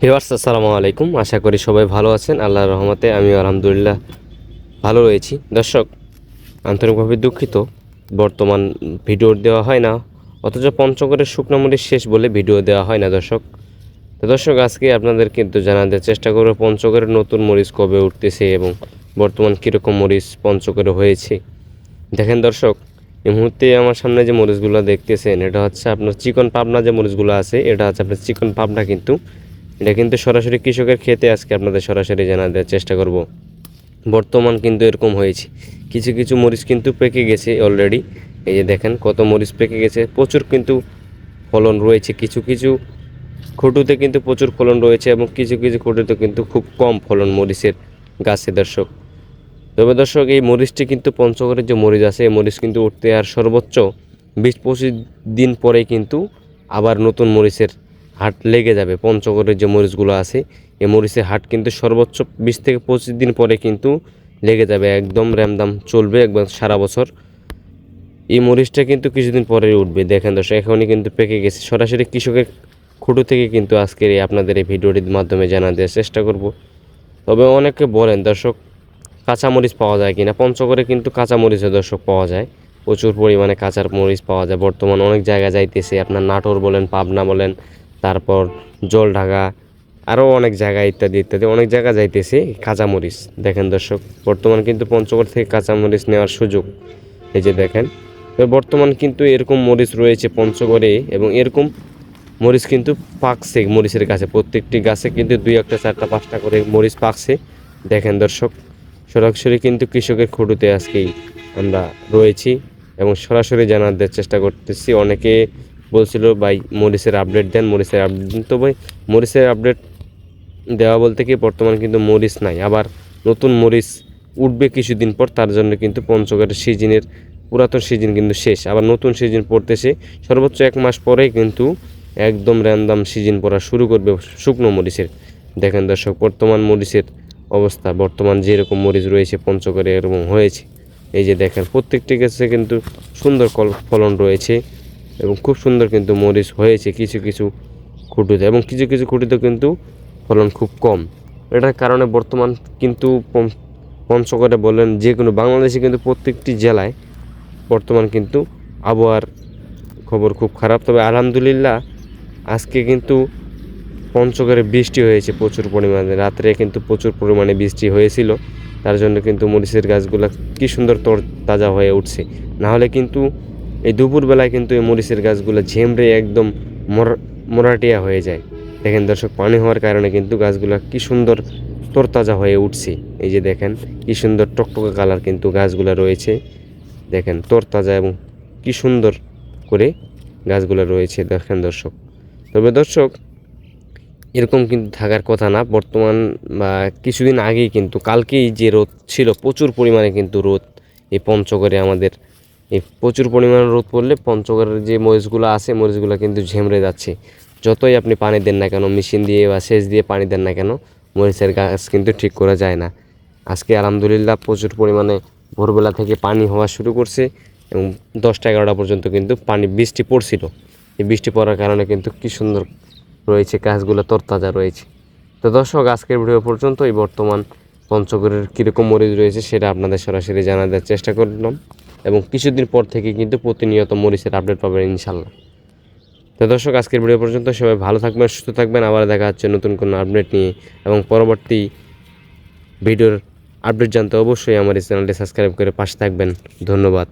Viewers আসসালামু আলাইকুম। আশা করি সবাই ভালো আছেন। আল্লাহর রহমতে আমিও আলহামদুলিল্লাহ ভালো রয়েছি। দর্শক, আন্তরিকভাবে দুঃখিত, বর্তমান ভিডিও দেওয়া হয় না, অথচ পঞ্চগড়ের শুকনো মরিচ শেষ বলে ভিডিও দেওয়া হয় না দর্শক। তো দর্শক, আজকে আপনাদের কিন্তু জানাতে চেষ্টা করব পঞ্চগড়ের নতুন মরিচ কবে উঠতেছে এবং বর্তমান কীরকম মরিচ পঞ্চগড়ে হয়েছে। দেখেন দর্শক, এই মুহূর্তে আমার সামনে যে মরিচগুলো দেখতেছেন, এটা হচ্ছে আপনার চিকন পাবনা যে মরিচগুলো আছে, এটা হচ্ছে আপনার চিকন পাবনা। কিন্তু এটা কিন্তু সরাসরি কৃষকের ক্ষেতে আজকে আপনাদের সরাসরি জানা দেওয়ার চেষ্টা করব। বর্তমান কিন্তু এরকম হয়েছে, কিছু কিছু মরিচ কিন্তু পেকে গেছে অলরেডি। এই যে দেখেন কত মরিচ পেকে গেছে, প্রচুর কিন্তু ফলন রয়েছে। কিছু কিছু খুঁটুতে কিন্তু প্রচুর ফলন রয়েছে এবং কিছু কিছু খুঁটুতে কিন্তু খুব কম ফলন মরিচের গাছে দর্শক। তবে দর্শক, এই মরিচটি কিন্তু পঞ্চগড়ের যে মরিচ আছে, এই মরিচ কিন্তু উঠতে আর সর্বোচ্চ 20-25 দিন পরে কিন্তু আবার নতুন মরিচের হাট লেগে যাবে। পঞ্চগড়ের যে মরিচগুলো আছে, এই মরিচের হাট কিন্তু সর্বোচ্চ 20-25 দিন পরে কিন্তু লেগে যাবে, একদম র্যামদাম চলবে একবার সারা বছর। এই মরিচটা কিন্তু কিছুদিন পরেই উঠবে। দেখেন দর্শক, এখনই কিন্তু পেকে গেছে। সরাসরি কৃষকের খুঁটো থেকে কিন্তু আজকের আপনাদের এই ভিডিওটির মাধ্যমে জানা দেওয়ার চেষ্টা করব। তবে অনেকে বলেন দর্শক, কাঁচামরিচ পাওয়া যায় কিনা। পঞ্চগড়ে কিন্তু কাঁচামরিচের দর্শক পাওয়া যায়, প্রচুর পরিমাণে কাঁচার মরিচ পাওয়া যায়। বর্তমান অনেক জায়গায় যাইতেছে, আপনার নাটোর বলেন, পাবনা বলেন, তারপর জলঢাকা, আরও অনেক জায়গায় ইত্যাদি ইত্যাদি অনেক জায়গা যাইতেছে কাঁচামরিচ। দেখেন দর্শক, বর্তমান কিন্তু পঞ্চগড় থেকে কাঁচামরিচ নেওয়ার সুযোগ। এই যে দেখেন, তো বর্তমান কিন্তু এরকম মরিচ রয়েছে পঞ্চগড়ে এবং এরকম মরিচ কিন্তু পাকছে মরিচের গাছে। প্রত্যেকটি গাছে কিন্তু 2-1-4-5টা করে মরিচ পাকছে। দেখেন দর্শক, সরাসরি কিন্তু কৃষকের খুঁটুতে আজকেই আমরা রয়েছি এবং সরাসরি জানার চেষ্টা করতেছি। অনেকে বলছিল ভাই মরিচের আপডেট দেন, মরিচের আপডেট দেন। তো ভাই মরিচের আপডেট দেওয়া বলতে কি, বর্তমান কিন্তু মরিচ নাই, আবার নতুন মরিচ উঠবে কিছুদিন পর। তার জন্য কিন্তু পঞ্চগড়ের সিজনের পুরাতন সিজন কিন্তু শেষ, আবার নতুন সিজন পড়তেছে। সর্বোচ্চ 1 মাস পরেই কিন্তু একদম র্যান্ডাম সিজন পড়া শুরু করবে শুকনো মরিচের। দেখেন দর্শক, বর্তমান মরিচের অবস্থা, বর্তমান যেরকম মরিচ রয়েছে পঞ্চগড়ে এরকম হয়েছে। এই যে দেখেন, প্রত্যেকটি গাছে কিন্তু সুন্দর ফলন রয়েছে এবং খুব সুন্দর কিন্তু মরিচ হয়েছে কিছু কিছু খুঁটিতে, এবং কিছু কিছু খুঁটিতে কিন্তু ফলন খুব কম। এটার কারণে বর্তমান কিন্তু পঞ্চগড়ে বলেন, যে কোনো বাংলাদেশে কিন্তু প্রত্যেকটি জেলায় বর্তমান কিন্তু আবহাওয়ার খবর খুব খারাপ। তবে আলহামদুলিল্লাহ আজকে কিন্তু পঞ্চগড়ে বৃষ্টি হয়েছে প্রচুর পরিমাণে, রাত্রে কিন্তু প্রচুর পরিমাণে বৃষ্টি হয়েছিল। তার জন্য কিন্তু মরিচের গাছগুলো কী সুন্দর তাজা হয়ে উঠছে। নাহলে কিন্তু এই দুপুরবেলায় কিন্তু এই মরিচের গাছগুলো ঝেমড়ে একদম মরাটিয়া হয়ে যায়। দেখেন দর্শক, পানি হওয়ার কারণে কিন্তু গাছগুলো কী সুন্দর তরতাজা হয়ে উঠছে। এই যে দেখেন, কী সুন্দর টকটকে কালার কিন্তু গাছগুলো রয়েছে। দেখেন তরতাজা এবং কী সুন্দর করে গাছগুলো রয়েছে। দেখেন দর্শক, তবে দর্শক এরকম কিন্তু থাকার কথা না। বর্তমান বা কিছুদিন আগেই কিন্তু, কালকেই যে রোদ ছিল, প্রচুর পরিমাণে কিন্তু রোদ এই পঞ্চগড়ে আমাদের। এই প্রচুর পরিমাণে রোদ পড়লে পঞ্চগড়ের যে মরিচগুলো আছে, মরিচগুলো কিন্তু ঝেমড়ে যাচ্ছে। যতই আপনি পানি দেন না কেন, মেশিন দিয়ে বা সেচ দিয়ে পানি দেন না কেন, মরিচের গাছ কিন্তু ঠিক করা যায় না। আজকে আলহামদুলিল্লাহ প্রচুর পরিমাণে ভোরবেলা থেকে পানি হওয়া শুরু করছে এবং 10টা-11টা পর্যন্ত কিন্তু বৃষ্টি পড়ছিল। এই বৃষ্টি পড়ার কারণে কিন্তু কী সুন্দর রয়েছে, গাছগুলো তরতাজা রয়েছে। তো দর্শক, আজকের ভিডিও পর্যন্তই। বর্তমান পঞ্চগড়ের কীরকম মরিচ রয়েছে সেটা আপনাদের সরাসরি জানা দেওয়ার চেষ্টা করলাম এবং কিছুদিন পর থেকে কিন্তু প্রতিনিয়ত মরিচের আপডেট পাবেন ইনশাল্লাহ। তো দর্শক, আজকের ভিডিও পর্যন্ত। সবাই ভালো থাকবেন, সুস্থ থাকবেন। আবার দেখা হচ্ছে নতুন কোনো আপডেট নিয়ে, এবং পরবর্তী ভিডিওর আপডেট জানতে অবশ্যই আমার এই চ্যানেলটি সাবস্ক্রাইব করে পাশে থাকবেন। ধন্যবাদ।